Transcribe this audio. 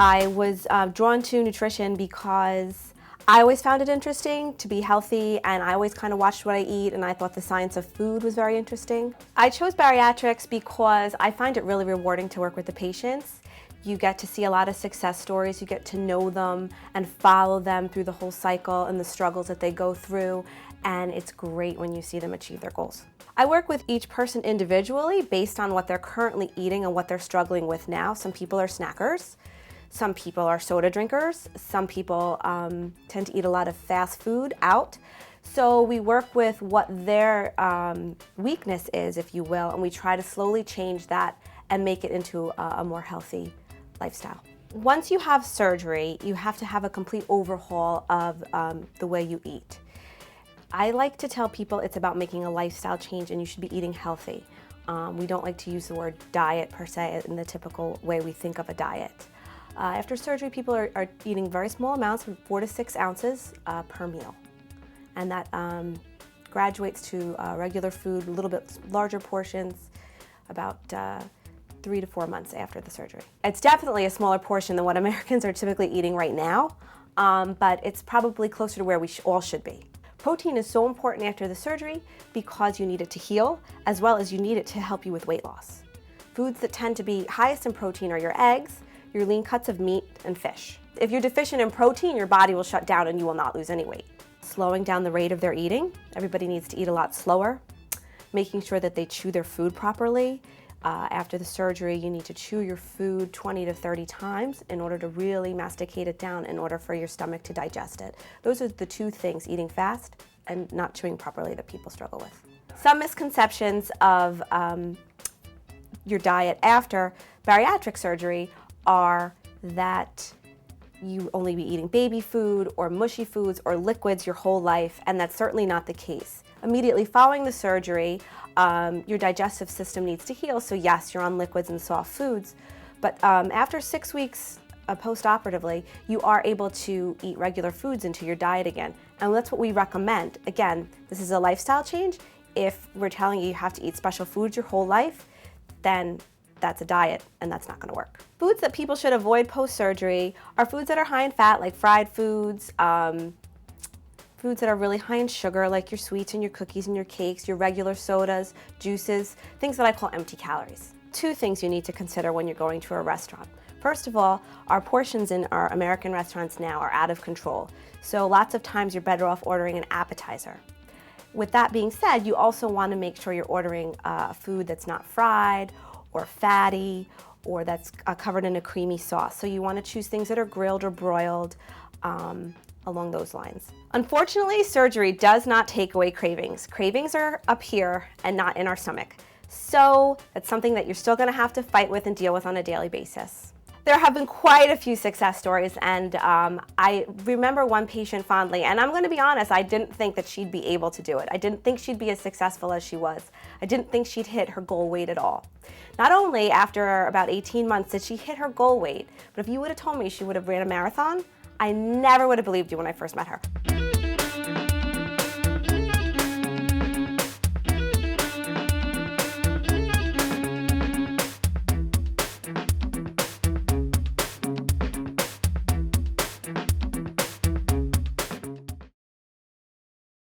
I was drawn to nutrition because I always found it interesting to be healthy, and I always kind of watched what I eat, and I thought the science of food was very interesting. I chose bariatrics because I find it really rewarding to work with the patients. You get to see a lot of success stories, you get to know them and follow them through the whole cycle and the struggles that they go through, and it's great when you see them achieve their goals. I work with each person individually based on what they're currently eating and what they're struggling with now. Some people are snackers, some people are soda drinkers, some people tend to eat a lot of fast food out. So we work with what their weakness is, if you will, and we try to slowly change that and make it into a more healthy lifestyle. Once you have surgery, you have to have a complete overhaul of the way you eat. I like to tell people it's about making a lifestyle change, and you should be eating healthy. We don't like to use the word diet per se in the typical way we think of a diet. After surgery, people are eating very small amounts, 4 to 6 ounces per meal. And that graduates to regular food, a little bit larger portions, about 3 to 4 months after the surgery. It's definitely a smaller portion than what Americans are typically eating right now, but it's probably closer to where we all should be. Protein is so important after the surgery because you need it to heal, as well as you need it to help you with weight loss. Foods that tend to be highest in protein are your eggs, your lean cuts of meat, and fish. If you're deficient in protein, your body will shut down and you will not lose any weight. Slowing down the rate of their eating. Everybody needs to eat a lot slower. Making sure that they chew their food properly. After the surgery, you need to chew your food 20 to 30 times in order to really masticate it down in order for your stomach to digest it. Those are the two things, eating fast and not chewing properly, that people struggle with. Some misconceptions of your diet after bariatric surgery are that you only be eating baby food or mushy foods or liquids your whole life, and that's certainly not the case. Immediately following the surgery, your digestive system needs to heal, so yes, you're on liquids and soft foods, but after 6 weeks post-operatively, you are able to eat regular foods into your diet again, and that's what we recommend. Again, this is a lifestyle change. If we're telling you you have to eat special foods your whole life, then that's a diet, and that's not going to work. Foods that people should avoid post-surgery are foods that are high in fat, like fried foods, foods that are really high in sugar, like your sweets and your cookies and your cakes, your regular sodas, juices, things that I call empty calories. 2 things you need to consider when you're going to a restaurant. First of all, our portions in our American restaurants now are out of control, so lots of times you're better off ordering an appetizer. With that being said, you also want to make sure you're ordering food that's not fried or fatty, or that's covered in a creamy sauce. So you want to choose things that are grilled or broiled, along those lines. Unfortunately, surgery does not take away cravings. Cravings are up here and not in our stomach. So that's something that you're still going to have to fight with and deal with on a daily basis. There have been quite a few success stories, and I remember one patient fondly, and I'm going to be honest, I didn't think that she'd be able to do it. I didn't think she'd be as successful as she was. I didn't think she'd hit her goal weight at all. Not only after about 18 months did she hit her goal weight, but if you would have told me she would have ran a marathon, I never would have believed you when I first met her.